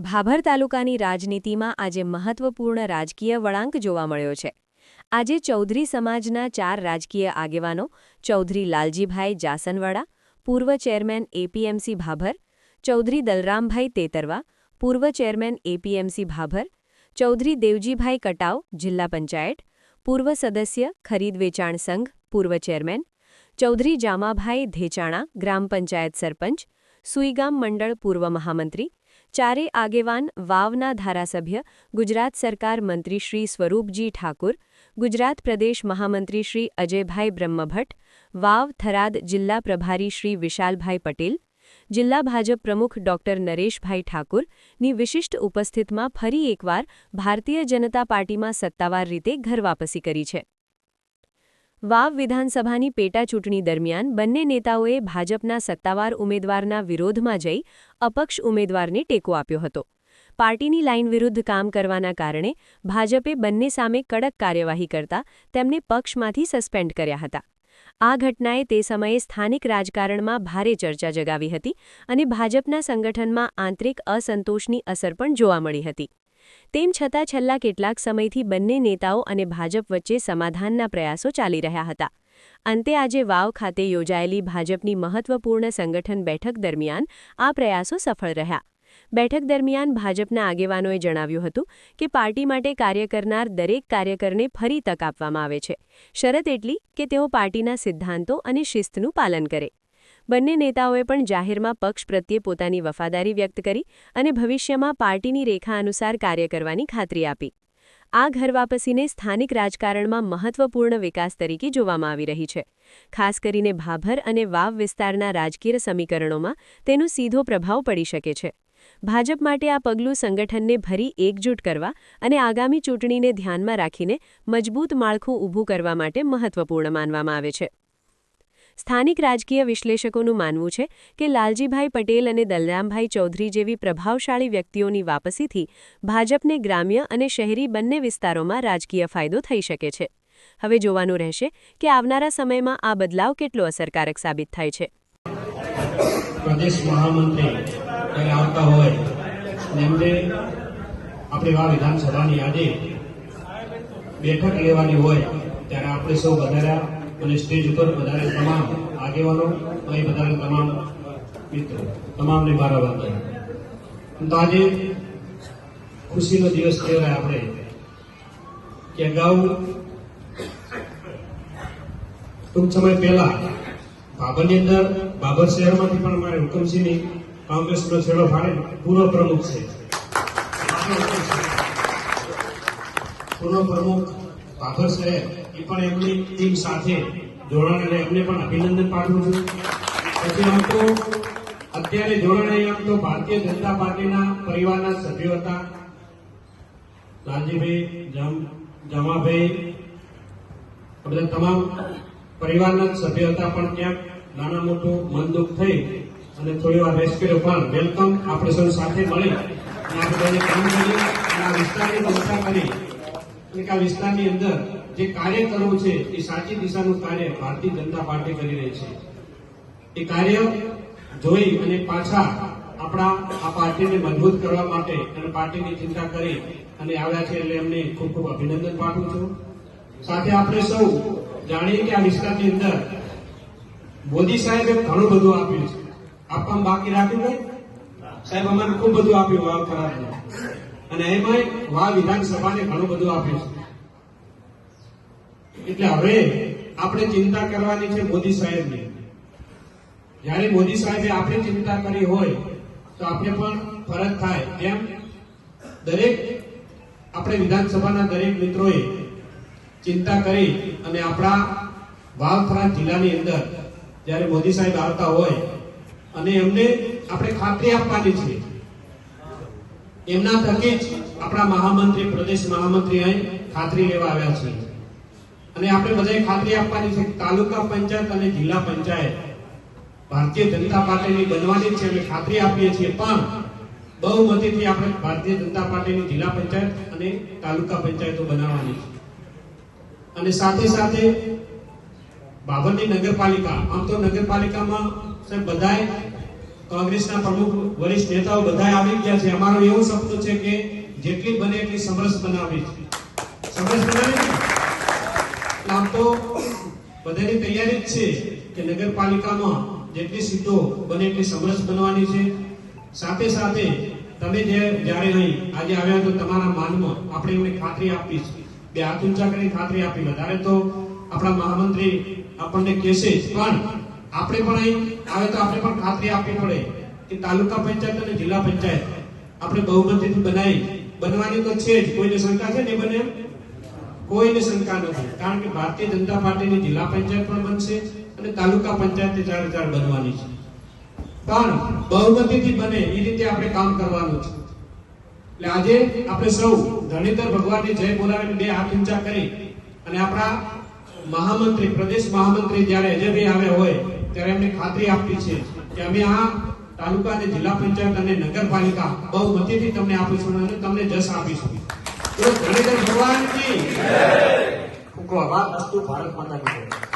ભાભર તાલુકાની રાજનીતિમાં આજે મહત્વપૂર્ણ રાજકીય વળાંક જોવા મળ્યો છે। આજે ચૌધરી સમાજના 4 રાજકીય આગેવાનો ચૌધરી લાલજીભાઈ જાસનવાડા, પૂર્વ ચેરમેન એપીએમસી ભાભર, ચૌધરી દલરામભાઈ તેતરવા, પૂર્વ ચેરમેન એપીએમસી ભાભર, ચૌધરી દેવજીભાઈ કટાવ, જિલ્લા પંચાયત, પૂર્વ સદસ્ય ખરીદ વેચાણ સંઘ, પૂર્વ ચેરમેન, ચૌધરી જામાભાઈ ધેચાણા, ગ્રામ પંચાયત સરપંચ, સુઈગામ મંડળ પૂર્વ મહામંત્રી, ચારે આગેવાન વાવના ધારાસભ્ય, ગુજરાત સરકાર મંત્રી શ્રી સ્વરૂપજી ઠાકુર, ગુજરાત પ્રદેશ મહામંત્રી શ્રી અજયભાઈ બ્રહ્મભટ્ટ, વાવ થરાદ જિલ્લા પ્રભારી શ્રી વિશાલભાઈ પટેલ, જિલ્લા ભાજપ પ્રમુખ ડોક્ટર નરેશભાઈ ઠાકુરની વિશિષ્ટ ઉપસ્થિતિમાં ફરી એકવાર ભારતીય જનતા પાર્ટીમાં સત્તાવાર રીતે ઘરવાપસી કરી છે। વાવ વિધાનસભાની પેટા ચૂંટણી દરમિયાન બંને નેતાઓએ ભાજપના સત્તાવાર ઉમેદવારના વિરોધમાં જઈ અપક્ષ ઉમેદવારને ટેકો આપ્યો હતો। પાર્ટીની લાઇન વિરુદ્ધ કામ કરવાના કારણે ભાજપે બંને સામે કડક કાર્યવાહી કરતા તેમને પક્ષમાંથી સસ્પેન્ડ કર્યા હતા। આ ઘટનાએ તે સમયે સ્થાનિક રાજકારણમાં ભારે ચર્ચા જગાવી હતી અને ભાજપના સંગઠનમાં આંતરિક અસંતોષની અસર પણ જોવા મળી હતી। તેમ છતાં છેલ્લા કેટલાક સમયથી બંને નેતાઓ અને ભાજપ વચ્ચે સમાધાનના પ્રયાસો ચાલી રહ્યા હતા। અંતે આજે વાવ ખાતે યોજાયેલી ભાજપની મહત્વપૂર્ણ સંગઠન બેઠક દરમિયાન આ પ્રયાસો સફળ રહ્યા। બેઠક દરમિયાન ભાજપના આગેવાનોએ જણાવ્યું હતું કે પાર્ટી માટે કાર્ય કરનાર દરેક કાર્યકરને ફરી તક આપવામાં આવે છે। શરત એટલી કે તેઓ પાર્ટીના સિદ્ધાંતો અને શિસ્તનું પાલન કરે। બંને નેતાઓએ પણ જાહેરમાં પક્ષ પ્રત્યે પોતાની વફાદારી વ્યક્ત કરી અને ભવિષ્યમાં પાર્ટીની રેખા અનુસાર કાર્ય કરવાની ખાતરી આપી। આ ઘરવાપસીને સ્થાનિક રાજકારણમાં મહત્વપૂર્ણ વિકાસ તરીકે જોવામાં આવી રહી છે। ખાસ કરીને ભાભર અને વાવ વિસ્તારના રાજકીય સમીકરણોમાં તેનો સીધો પ્રભાવ પડી શકે છે। ભાજપ માટે આ પગલું સંગઠનને ફરી એકજૂટ કરવા અને આગામી ચૂંટણીને ધ્યાનમાં રાખીને મજબૂત માળખું ઊભું કરવા માટે મહત્વપૂર્ણ માનવામાં આવે છે। સ્થાનિક રાજકીય વિશ્લેષકોનું માનવું છે કે લાલજીભાઈ પટેલ અને દલરામભાઈ ચૌધરી જેવી પ્રભાવશાળી વ્યક્તિઓની વાપસીથી ભાજપને ગ્રામ્ય અને શહેરી બંને વિસ્તારોમાં રાજકીય ફાયદો થઈ શકે છે। હવે જોવાનું રહેશે કે આવનારા સમયમાં આ બદલાવ કેટલો અસરકારક સાબિત થાય છે। પ્રદેશ મહામંત્રી આવતા હોય એમને આપણે આ વિધાનસભાની આજે બેઠક લેવાની હોય ત્યારે આપણે સૌ વધાર્યા અને સ્ટેજ ઉપર વધારે તમામ આગેવાનો અને વધારે તમામ મિત્રો તમામને મારા વંદન। તો આજે ખુશીનો દિવસ કહેવાય આપણે કે અગાઉ ટૂંક સમય પહેલા ભાભરની અંદર ભાભર શહેરમાંથી પણ અમારે હુકમસિંહની કોંગ્રેસનો છેડો ફાળે પૂર્વ પ્રમુખ છે, પૂર્વ પ્રમુખ ભાભર શહેર એ પણ એમની ટીમ સાથે જોડાણે એમને પણ અભિનંદન પાઠવું છું। પછી આમ તો અત્યારે જોડાણે આમ તો ભારતીય જનતા પાર્ટીના પરિવારના સભ્યો હતા, લાલજીભાઈ, જમાભાઈ, બધા તમામ પરિવારના સભ્યો હતા, પણ ક્યાંક નાના મોટું મન દુઃખ થઈ અને થોડી વાર રેસ્ટ કર્યો, પણ વેલકમ આપણે સૌ સાથે મળી અને આપણે કામ કરી અને આ વિસ્તારની ચર્ચા કરી કે આ વિસ્તારની અંદર જે કાર્ય કરવું છે એ સાચી દિશાનું કાર્ય ભારતીય જનતા પાર્ટી કરી રહી છે। એ કાર્ય જોઈ અને પાછા આપણા આ પાર્ટીને મજબૂત કરવા માટે અને પાર્ટીની ચિંતા કરી અને આવ્યા છે, એટલે એમને ખૂબ ખૂબ અભિનંદન પાઠવું છું। સાથે આપણે સૌ જાણીએ કે આ વિસ્તારની અંદર મોદી સાહેબે ઘણું બધું આપ્યું છે, આપવામાં બાકી રાખ્યું હોય સાહેબ, અમારે ખૂબ બધું આપ્યું વાવ થરાદને, અને એમાં વાવ વિધાનસભાને ઘણું બધું આપ્યું છે। એટલે હવે આપણે ચિંતા કરવાની છે મોદી સાહેબની। જ્યારે મોદી સાહેબે આપણે ચિંતા કરી હોય તો આપણે પણ ફરજ થાય એમ દરેક આપણે વિધાનસભાના દરેક મિત્રોએ ચિંતા કરી અને આપણા વાવ થરાદ જિલ્લાની અંદર જ્યારે મોદી સાહેબ આવતા હોય અને એમને આપણે ખાતરી આપવાની છે, એમના થકી જ આપણા મહામંત્રી, પ્રદેશ મહામંત્રી અહીં ખાતરી લેવા આવ્યા છે અને આપણે બધાએ ખાતરી આપવાની છે કે તાલુકા પંચાયત અને જિલ્લા પંચાયત ભારતીય જનતા પાર્ટીની બનવાની છે। અમે ખાતરી આપીએ છીએ, પણ બહુમતીથી આપણે ભારતીય જનતા પાર્ટીની જિલ્લા પંચાયત અને તાલુકા પંચાયતો બનાવવાની છે। અને સાથે સાથે ભાભરની નગરપાલિકા, આમ તો નગરપાલિકામાં સાહેબ બધાએ કોંગ્રેસના પ્રમુખ વરિષ્ઠ નેતાઓ બધા આવી ગયા છે. અમારું એવું સપનું છે કે જેટલી બને એટલી સમરસ બનાવવી છે. સમરસ બનાવી છે. આમ તો બધાની તૈયારી જ છે કે નગરપાલિકામાં જેટલી સીટો બને એટલી સમરસ બનવાની છે. સાથે સાથે તમે જ્યારે અહીં આજે આવ્યા તો તમારા માનમાં આપણે એમને ખાતરી આપી છે. બે હાથ ઊંચા કરી ખાતરી આપી. વધારે તો આપણા મહામંત્રી આપણને કહેશે જ, પણ આપણે પણ અહીં આવે તો આપણે પણ ખાતરી આપવી પડે કે તાલુકા પંચાયત અને જિલ્લા પંચાયત આપણે બહુમતીથી બનવાની તો છે જ. કોઈને શંકા છે ને બને? કોઈને શંકા નથી. કારણ કે ભારતીય જનતા પાર્ટીની જિલ્લા પંચાયત પણ બનશે અને તાલુકા પંચાયત 4 બનવાની છે. પણ બહુમતીથી બને એ રીતે આપણે કામ કરવાનું છે. એટલે આજે આપણે સૌ ધરણીધર ભગવાનની જય બોલાવીને બે હાથ ઊંચા કરી અને આપણા મહામંત્રી, પ્રદેશ મહામંત્રી જ્યારે અજયભાઈ આવ્યા હોય ત્યારે એમને ખાતરી આપી છે કે અમે આ તાલુકા અને જિલ્લા પંચાયત અને નગરપાલિકા બહુમતીથી તમને આપીશું અને તમને જશ આપીશું. તો ધરણીધર ભગવાન કી જય. ભારત માતા કી જય.